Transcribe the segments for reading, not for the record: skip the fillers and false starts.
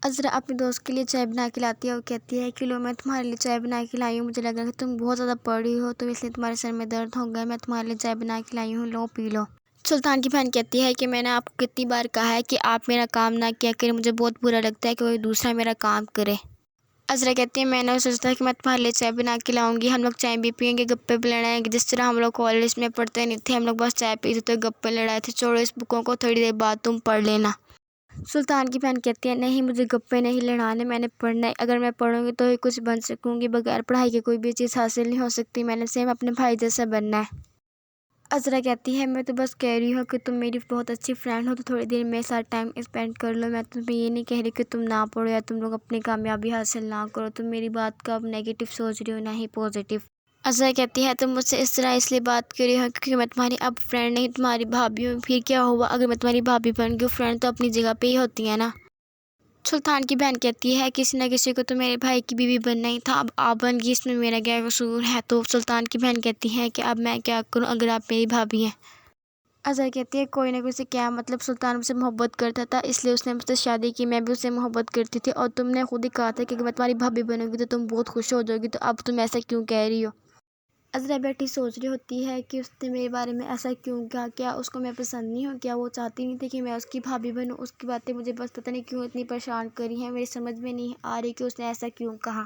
عذرا اپنے دوست کے لیے چائے بنا کے لاتی ہے اور کہتی ہے کہ لو میں تمہارے لیے چائے بنا کے لائی ہوں، مجھے لگ رہا ہے کہ تم بہت زیادہ پڑھی ہو تو اس لیے تمہارے سر میں درد ہو گیا، میں تمہارے لیے چائے بنا کے لائی ہوں، لو پی لو۔ سلطان کی بہن کہتی ہے کہ میں نے آپ کو کتنی بار کہا ہے کہ آپ میرا کام نہ کیا کریں، مجھے بہت برا لگتا ہے کہ کوئی دوسرا میرا کام کرے۔ عذرا کہتی ہے میں نے سوچا کہ میں تمہارے لیے چائے بنا کے لاؤں گی، ہم لوگ چائے بھی پئیں گے، گپے بھی لڑائیں گے، جس طرح ہم لوگ کالج میں پڑھتے نہیں تھے، ہم لوگ بس چائے پیتے تھے، گپے لڑائے تھے، چھوڑو اس بکوں کو، تھوڑی دیر بعد تم پڑھ لینا۔ سلطان کی بہن کہتی ہے نہیں، مجھے گپے نہیں لڑانے، میں نے پڑھنا ہے، اگر میں پڑھوں گی تو ہی کچھ بن سکوں گی، بغیر پڑھائی کے کوئی بھی چیز حاصل نہیں ہو سکتی، میں نے سیم اپنے بھائی جیسا بننا ہے۔ عذرا کہتی ہے میں تو بس کہہ رہی ہوں کہ تم میری بہت اچھی فرینڈ ہو تو تھوڑی دیر میرے ساتھ ٹائم اسپینڈ کر لو، میں تمہیں یہ نہیں کہہ رہی کہ تم نہ پڑھو یا تم لوگ اپنی کامیابی حاصل نہ کرو، تم میری بات کا اب نیگیٹو سوچ رہی ہو نہ ہی پازیٹیو۔ عذرا کہتی ہے تم مجھ سے اس طرح اس لیے بات کر رہی ہو کیونکہ میں تمہاری اب فرینڈ نہیں، تمہاری بھابھی ہوں، پھر کیا ہوا اگر میں تمہاری بھابھی بن گئی، فرینڈ تو اپنی جگہ پہ ہی ہوتی ہے نا۔ سلطان کی بہن کہتی ہے کسی نہ کسی کو تو میرے بھائی کی بیوی بننا ہی تھا، اب آپ بن گئی، اس میں میرا کیا قصور ہے؟ تو سلطان کی بہن کہتی ہے کہ اب میں کیا کروں اگر آپ میری بھابھی ہیں؟ عذرا کہتی ہے کوئی نہ کوئی سے کیا مطلب، سلطان مجھ سے محبت کرتا تھا اس لیے اس نے مجھ سے شادی کی، میں بھی اس سے محبت کرتی تھی، اور تم نے خود ہی کہا تھا کہ اگر میں تمہاری بھابھی بنوں گی تو تم بہت خوش ہو جاؤ گی، تو اب تم ایسا کیوں کہہ رہی ہو؟ عذرا بیٹھی سوچ رہی ہوتی ہے کہ اس نے میرے بارے میں ایسا کیوں کہا، کیا اس کو میں پسند نہیں ہوں، کیا وہ چاہتی نہیں تھی کہ میں اس کی بھابھی بنوں؟ اس کی باتیں مجھے بس پتہ نہیں کیوں اتنی پریشان کری ہیں، میری سمجھ میں نہیں آ رہی کہ اس نے ایسا کیوں کہا۔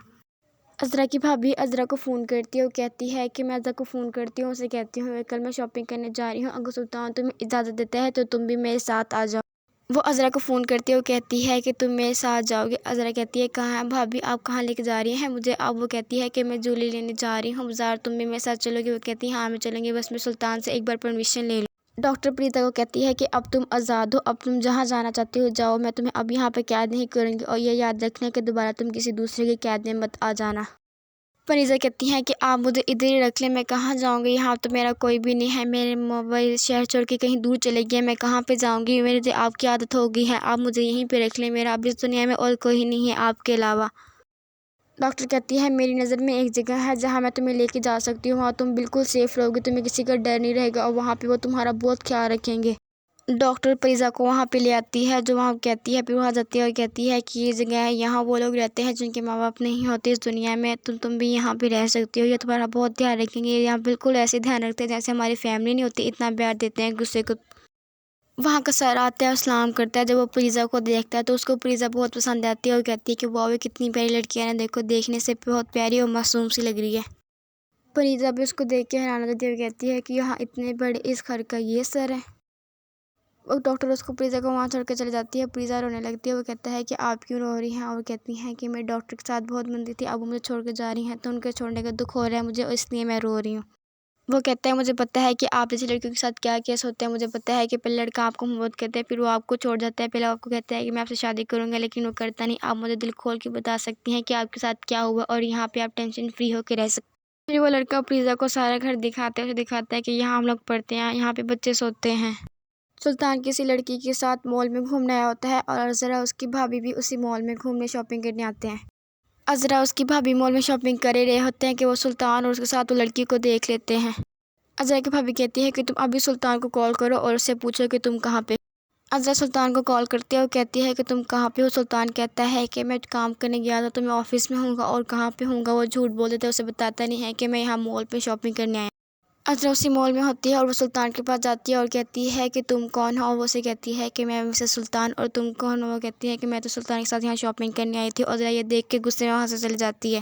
عذرا کی بھابھی عذرا کو فون کرتی ہے اور کہتی ہے کہ میں عذرا کو فون کرتی ہوں، اسے کہتی ہوں کل میں شاپنگ کرنے جا رہی ہوں، اگر سلطان تمہیں اجازت دیتا ہے تو تم بھی میرے ساتھ آ جاؤ۔ وہ عذرا کو فون کرتی ہے اور کہتی ہے کہ تم میرے ساتھ جاؤ گے۔ عذرا کہتی ہے کہاں ہے بھابھی، آپ کہاں لے کے جا رہی ہیں مجھے؟ اب وہ کہتی ہے کہ میں جولی لینے جا رہی ہوں بازار، تم بھی میرے ساتھ چلو گی؟ وہ کہتی ہے ہاں میں چلوں گی، بس میں سلطان سے ایک بار پرمیشن لے لوں۔ ڈاکٹر پریتا کو کہتی ہے کہ اب تم آزاد ہو، اب تم جہاں جانا چاہتی ہو جاؤ، میں تمہیں اب یہاں پہ قید نہیں کروں گی، اور یہ یاد رکھنا کہ دوبارہ تم کسی دوسرے کی قید میں مت آ جانا۔ پریتا کہتی ہے کہ آپ مجھے ادھر ہی رکھ لیں، میں کہاں جاؤں گی، یہاں تو میرا کوئی بھی نہیں ہے، میرے موبائل شہر چھوڑ کے کہیں دور چلے گئے، میں کہاں پہ جاؤں گی، میرے آپ کی عادت ہو گئی ہے، آپ مجھے یہیں پہ رکھ لیں، میرا اب اس دنیا میں اور کوئی نہیں ہے آپ کے علاوہ۔ ڈاکٹر کہتی ہے میری نظر میں ایک جگہ ہے جہاں میں تمہیں لے کے جا سکتی ہوں، وہاں تم بالکل سیف رہو گی، تمہیں کسی کا ڈر نہیں رہے گا، اور وہاں پہ وہ تمہارا بہت خیال رکھیں گے۔ ڈاکٹر پریتا کو وہاں پہ لے آتی ہے جو وہاں کہتی ہے، پھر وہاں جاتی ہے اور کہتی ہے کہ یہ جگہ ہے، یہاں وہ لوگ رہتے ہیں جن کے ماں باپ نہیں ہوتے اس دنیا میں، تم بھی یہاں پہ رہ سکتی ہو، یہ تمہارا بہت دھیان رکھیں گے، یہاں بالکل ایسے دھیان رکھتے ہیں جیسے ہماری فیملی نہیں ہوتی، اتنا پیار دیتے ہیں ایک دوسرے کو۔ وہاں کا سر آتا ہے اور سلام کرتا ہے، جب وہ پریتا کو دیکھتا ہے تو اس کو پریتا بہت پسند آتی ہے اور کہتی ہے کہ واو یہ کتنی پیاری لڑکی ہے نا، دیکھو دیکھنے سے بہت پیاری اور معصوم سی لگ رہی ہے۔ پریتا بھی اس کو دیکھ کے حیران ہو جاتی ہے اور کہتی ہے کہ یہاں اتنے بڑے اس گھر کا یہ سر ہے۔ وہ ڈاکٹر اس کو پریتا کو وہاں چھوڑ کے چلی جاتی ہے، پریتا رونے لگتی ہے، وہ کہتا ہے کہ آپ کیوں رو رہی ہیں؟ اور کہتی ہیں کہ میں ڈاکٹر کے ساتھ بہت بنتی تھی، اب وہ مجھے چھوڑ کے جا رہی ہیں تو ان کے چھوڑنے کا دکھ ہو رہا ہے مجھے، اور اس لیے میں رو رہی ہوں۔ وہ کہتا ہے مجھے پتہ ہے کہ آپ جیسی لڑکیوں کے ساتھ کیا کیس ہوتے ہیں، مجھے پتہ ہے کہ پہلے لڑکا آپ کو محبت کرتا ہے، پھر وہ آپ کو چھوڑ جاتا ہے، پہلے آپ کو کہتا ہے کہ میں آپ سے شادی کروں گا لیکن وہ کرتا نہیں، آپ مجھے دل کھول کے بتا سکتی ہیں کہ آپ کے ساتھ کیا ہوا، اور یہاں پہ آپ ٹینشن فری ہو کے رہ سکتے ہیں۔ پھر وہ لڑکا پریتا کو سارا گھر دکھاتا ہے، اسے دکھاتا ہے کہ یہاں ہم لوگ پڑھتے ہیں، یہاں پہ بچے سوتے ہیں۔ سلطان کسی لڑکی کے ساتھ مال میں گھومنے آیا ہوتا ہے، اور عذرا اس کی بھابھی بھی اسی مال میں گھومنے شاپنگ کرنے آتے ہیں۔ عذرا اس کی بھابھی مال میں شاپنگ کر رہے ہوتے ہیں کہ وہ سلطان اور اس کے ساتھ وہ لڑکی کو دیکھ لیتے ہیں۔ عذرا کی بھابھی کہتی ہے کہ تم ابھی سلطان کو کال کرو اور اس سے پوچھو کہ تم کہاں پہ۔ عذرا سلطان کو کال کرتی ہے اور کہتی ہے کہ تم کہاں پہ ہو؟ سلطان کہتا ہے کہ میں کام کرنے گیا تھا تو میں آفس میں ہوں گا، اور کہاں پہ ہوں گا وہ جھوٹ بول دیتا ہے، اسے بتاتا نہیں ہے کہ میں یہاں مال پہ شاپنگ کرنے آیا۔ عذرا اسی مال میں ہوتی ہے اور وہ سلطان کے پاس جاتی ہے اور کہتی ہے کہ تم کون ہو؟ اور وہ اسے کہتی ہے کہ میں مسز سلطان، اور تم کون ہو؟ وہ کہتی ہے کہ میں تو سلطان کے ساتھ یہاں شاپنگ کرنے آئی تھی، اور عذرا یہ دیکھ کے غصے میں وہاں سے چلی جاتی ہے۔